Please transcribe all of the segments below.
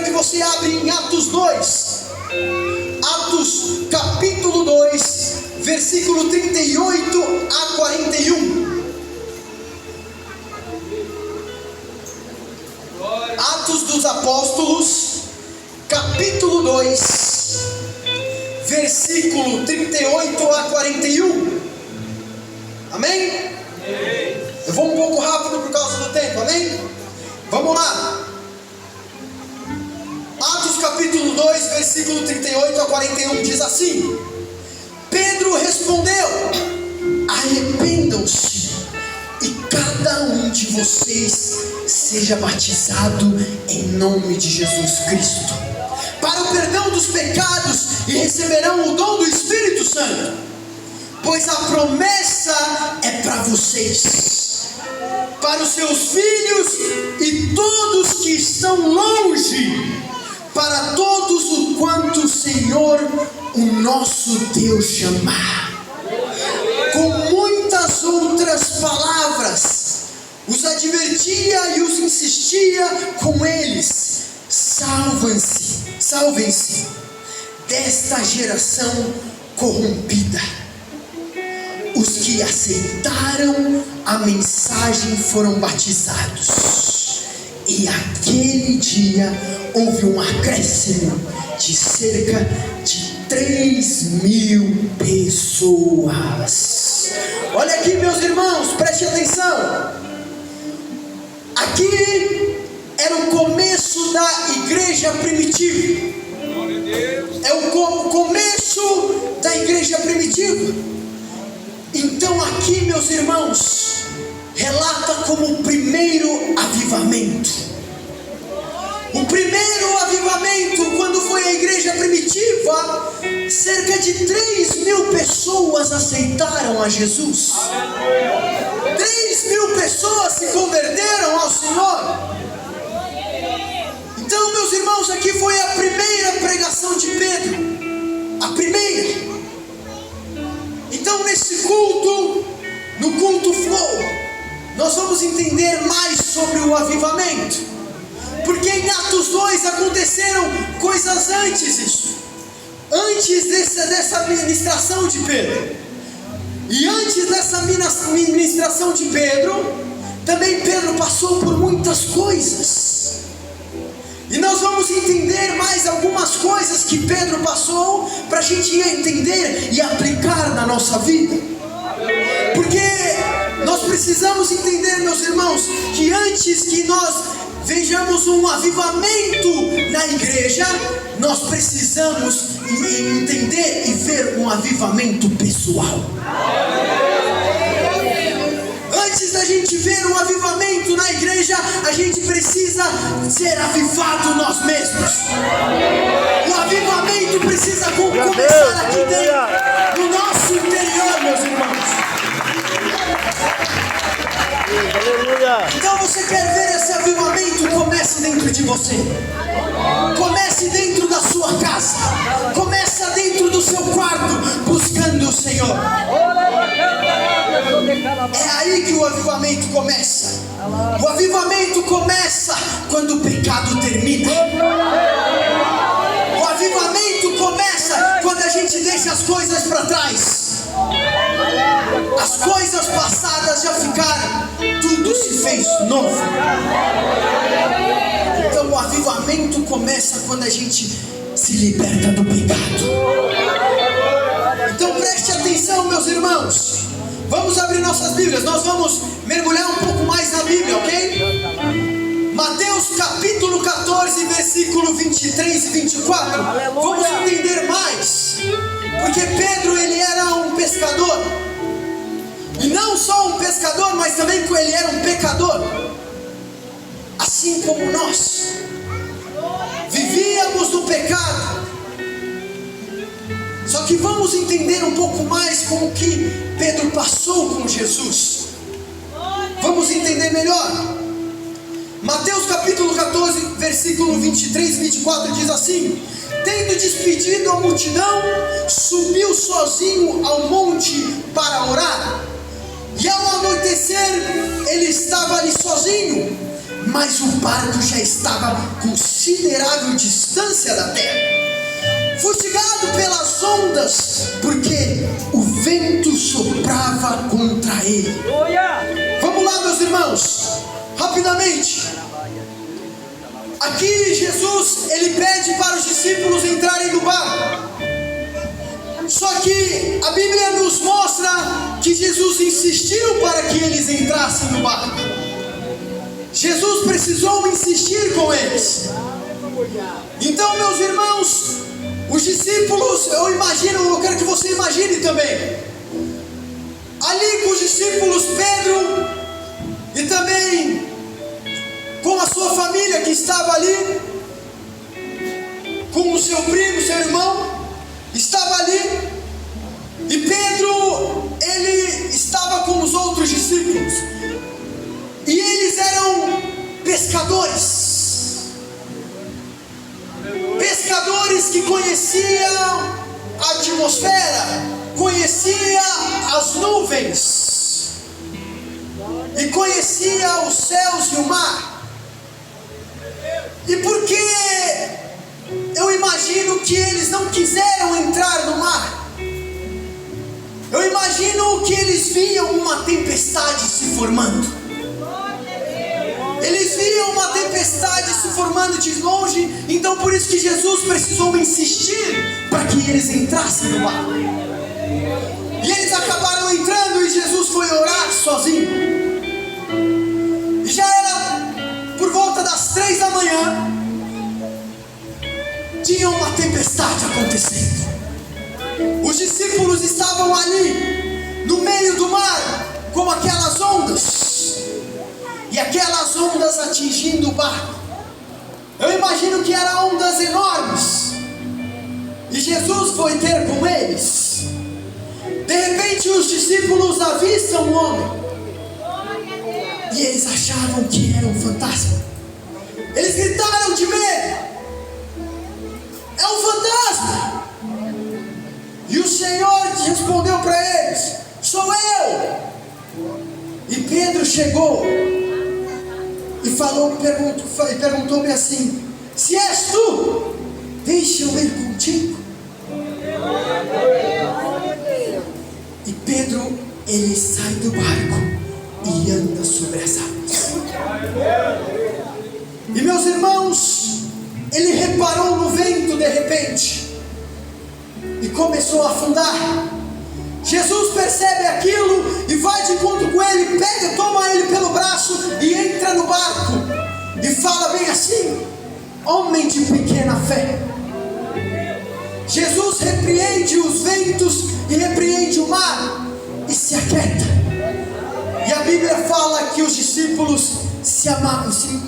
quero que você abra em Atos 2. Atos capítulo 2, versículo 38 a 41. Atos dos Apóstolos, capítulo 2, versículo 38 a 41. Amém? Eu vou um pouco rápido por causa do tempo, amém? Vamos lá. Atos capítulo 2, versículo 38 a 41 diz assim: Pedro respondeu: arrependam-se e cada um de vocês seja batizado em nome de Jesus Cristo, para o perdão dos pecados, e receberão o dom do Espírito Santo, pois a promessa é para vocês, para os seus filhos e todos que estão longe, para todos o quanto o Senhor, o nosso Deus, chamar. Com muitas outras palavras os advertia e os insistia com eles: salvem-se desta geração corrompida. Os que aceitaram a mensagem foram batizados, e aquele dia houve um acréscimo de cerca de 3.000 pessoas. Olha aqui, meus irmãos, preste atenção. Aqui era o começo da igreja primitiva. É o começo da igreja primitiva. Então aqui, meus irmãos, relata como o primeiro avivamento. O primeiro avivamento, quando foi a igreja primitiva, cerca de 3.000 pessoas aceitaram a Jesus. 3.000 pessoas se converteram ao Senhor. Então, meus irmãos, aqui foi a primeira pregação de Pedro. A primeira. Então, nesse culto, no culto Flow, nós vamos entender mais sobre o avivamento. Porque em Atos 2 aconteceram coisas antes disso. Antes dessa ministração de Pedro. E antes dessa ministração de Pedro, também Pedro passou por muitas coisas. E nós vamos entender mais algumas coisas que Pedro passou, para a gente entender e aplicar na nossa vida. Porque nós precisamos entender, meus irmãos, que antes que nós vejamos um avivamento na igreja, nós precisamos entender e ver um avivamento pessoal. Antes da gente ver um avivamento na igreja, a gente precisa ser avivado nós mesmos. O avivamento precisa começar aqui dentro, no nosso interior, meus irmãos. Então você quer ver esse avivamento? Comece dentro de você. Comece dentro da sua casa. Começa dentro do seu quarto, buscando o Senhor. É aí que o avivamento começa. O avivamento começa quando o pecado termina. O avivamento começa quando a gente deixa as coisas para trás. As coisas passadas já ficaram, tudo se fez novo. Então o avivamento começa quando a gente se liberta do pecado. Então preste atenção, meus irmãos. Vamos abrir nossas Bíblias. Nós vamos mergulhar um pouco mais na Bíblia, ok? Mateus capítulo 14, versículo 23 e 24. Vamos entender mais. Porque Pedro, ele era um pescador. E não só um pescador, mas também ele era um pecador. Assim como nós. Vivíamos no pecado. Só que vamos entender um pouco mais como que Pedro passou com Jesus. Vamos entender melhor. Mateus capítulo 14, versículo 23 e 24 diz assim: tendo despedido a multidão, subiu sozinho ao monte para orar. E ao anoitecer, ele estava ali sozinho. mas o barco já estava a considerável distância da terra, fustigado pelas ondas, porque o vento soprava contra ele. Vamos lá, meus irmãos, rapidamente. Aqui Jesus, ele pede para os discípulos entrarem no barco. Só que a Bíblia nos mostra que Jesus insistiu para que eles entrassem no barco. Jesus precisou insistir com eles. Então, meus irmãos, os discípulos, eu quero que você imagine também, ali com os discípulos Pedro e também com a sua família que estava ali, com o seu primo, seu irmão, estava ali, e Pedro, ele estava com os outros discípulos, e eles eram pescadores que conheciam a atmosfera, conheciam as nuvens, e conheciam os céus e o mar. E por que eu imagino que eles não quiseram entrar no mar? Eu imagino que eles viam uma tempestade se formando. Eles viam uma tempestade se formando de longe. Então por isso que Jesus precisou insistir para que eles entrassem no mar. E eles acabaram entrando e Jesus foi orar sozinho. E já era por volta das 3 da manhã. Tinha uma tempestade acontecendo. Os discípulos estavam ali no meio do mar, com aquelas ondas, e aquelas ondas atingindo o barco. Eu imagino que eram ondas enormes, e Jesus foi ter com eles. De repente os discípulos avistam um homem, e eles achavam que era um fantasma. Eles gritaram de medo: é um fantasma! E o Senhor respondeu para eles: sou eu! E Pedro chegou e perguntou-me assim: se és tu, deixa eu ir contigo. E Pedro, ele sai do barco e anda sobre as águas. E meus irmãos, ele reparou no vento de repente e começou a afundar. Jesus percebe aquilo e vai de encontro com ele, toma ele pelo braço e entra no barco e fala bem assim: homem de pequena fé. Jesus repreende os ventos e repreende o mar e se aquieta. E a Bíblia fala que os discípulos se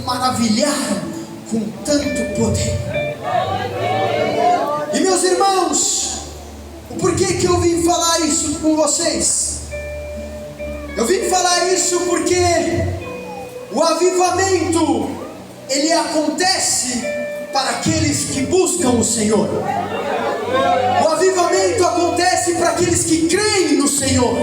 maravilharam com tanto poder. E meus irmãos, por que eu vim falar isso com vocês? Eu vim falar isso porque o avivamento, ele acontece para aqueles que buscam o Senhor. O avivamento acontece para aqueles que creem no Senhor.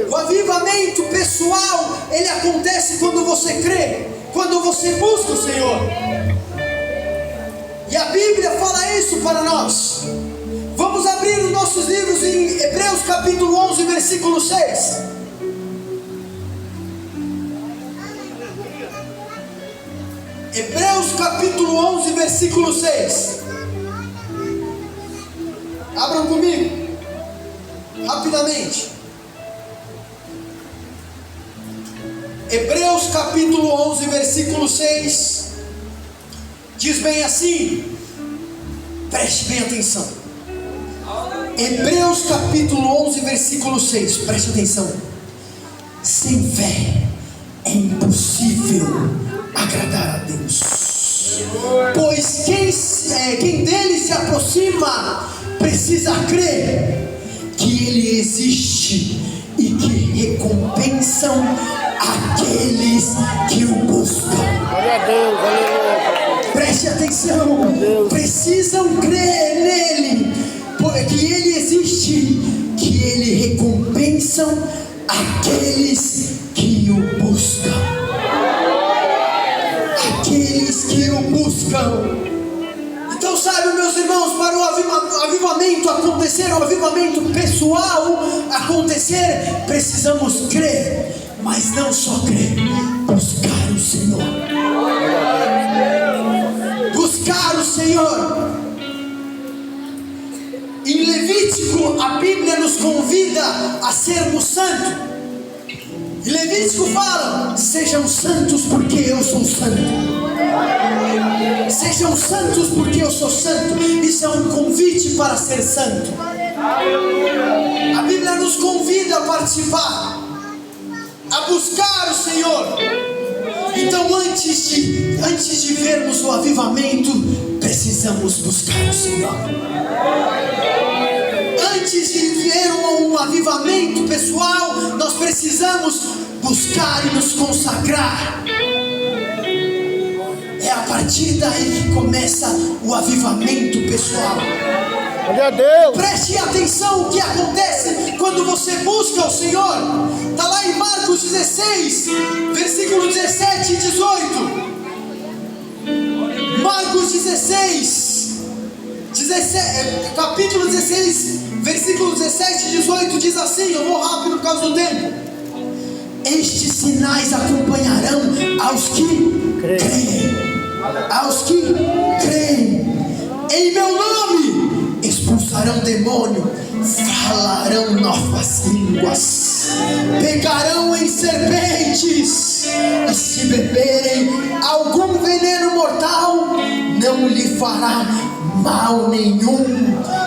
O avivamento pessoal, ele acontece quando você crê, quando você busca o Senhor. E a Bíblia fala isso para nós. Vamos abrir os nossos livros em Hebreus capítulo 11, versículo 6. Hebreus capítulo 11, versículo 6. Abram comigo, rapidamente. Hebreus capítulo 11, versículo 6. Diz bem assim, preste bem atenção. Hebreus capítulo 11, versículo 6, preste atenção. Sem fé é impossível agradar a Deus, pois quem dele se aproxima precisa crer que ele existe e que recompensam aqueles que o buscam. Glória a Deus, aleluia. Preste atenção, precisam crer nele, porque ele existe, que ele recompensam aqueles que o buscam. buscam. Então, sabe, meus irmãos, para o avivamento acontecer, o avivamento pessoal acontecer, precisamos crer, mas não só crer, buscar o Senhor. Buscar o Senhor. Em Levítico, a Bíblia nos convida a sermos santos. E Levítico fala: sejam santos porque eu sou santo. Sejam santos porque eu sou santo. Isso é um convite para ser santo. A Bíblia nos convida a participar, a buscar o Senhor. Então, antes de vermos o avivamento, precisamos buscar o Senhor. Antes de ver um avivamento pessoal, nós precisamos buscar e nos consagrar. É a partir daí que começa o avivamento pessoal. Glória a Deus. Preste atenção o que acontece quando você busca o Senhor. Está lá em Marcos 16, versículo 17 e 18. Marcos 16, capítulo 16, versículo 17 e 18 diz assim, eu vou rápido por causa do tempo. Estes sinais acompanharão aos que creem. Aos que creem. Em meu nome expulsarão demônio, falarão novas línguas, pegarão em serpentes, e se beberem algum veneno mortal, não lhe fará mal nenhum.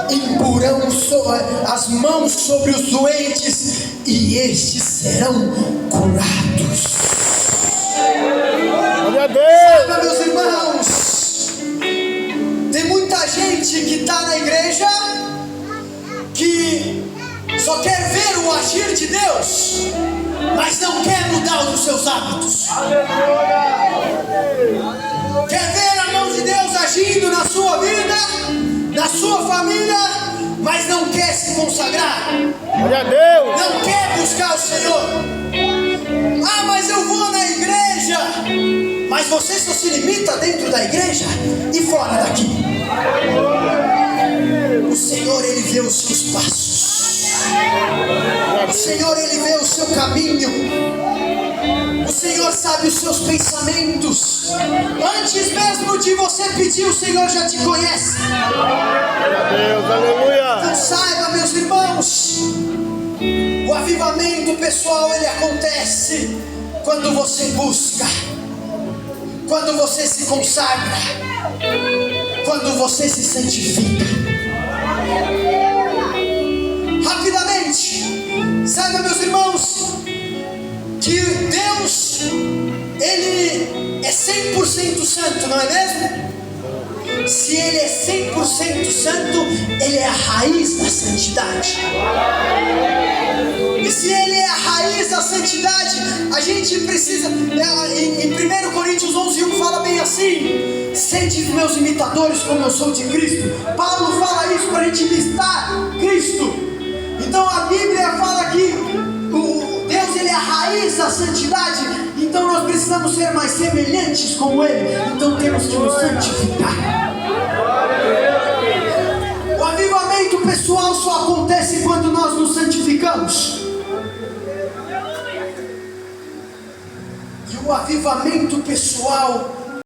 Imporão as mãos sobre os doentes, e estes serão curados. Glória a Deus. Sabe, meus irmãos, tem muita gente que está na igreja que só quer ver o agir de Deus, mas não quer mudar os seus hábitos. Quer ver a mão de Deus agindo na sua vida, na sua família, mas não quer se consagrar. Glória a Deus. Não quer buscar o Senhor. Ah, mas eu vou na igreja. Mas você só se limita dentro da igreja e fora daqui. O Senhor, Ele vê os seus passos. O Senhor, Ele vê o seu caminho. O Senhor sabe os seus pensamentos. Antes mesmo de você pedir, o Senhor já te conhece. Glória a Deus, aleluia. Então saiba, meus irmãos, o avivamento pessoal, ele acontece quando você busca, quando você se consagra, quando você se santifica. Rapidamente, saiba, meus irmãos, que Deus, Ele é 100% santo, não é mesmo? Se Ele é 100% santo, Ele é a raiz da santidade. E se Ele é a raiz da santidade, a gente precisa, em 1 Coríntios 11:1 fala bem assim: sede meus imitadores como eu sou de Cristo. Paulo fala isso para a gente imitar Cristo. Então a Bíblia fala que Deus, Ele é a raiz da santidade. Então nós precisamos ser mais semelhantes com Ele. Então temos que nos santificar. O avivamento pessoal só acontece quando nós nos santificamos. E o avivamento pessoal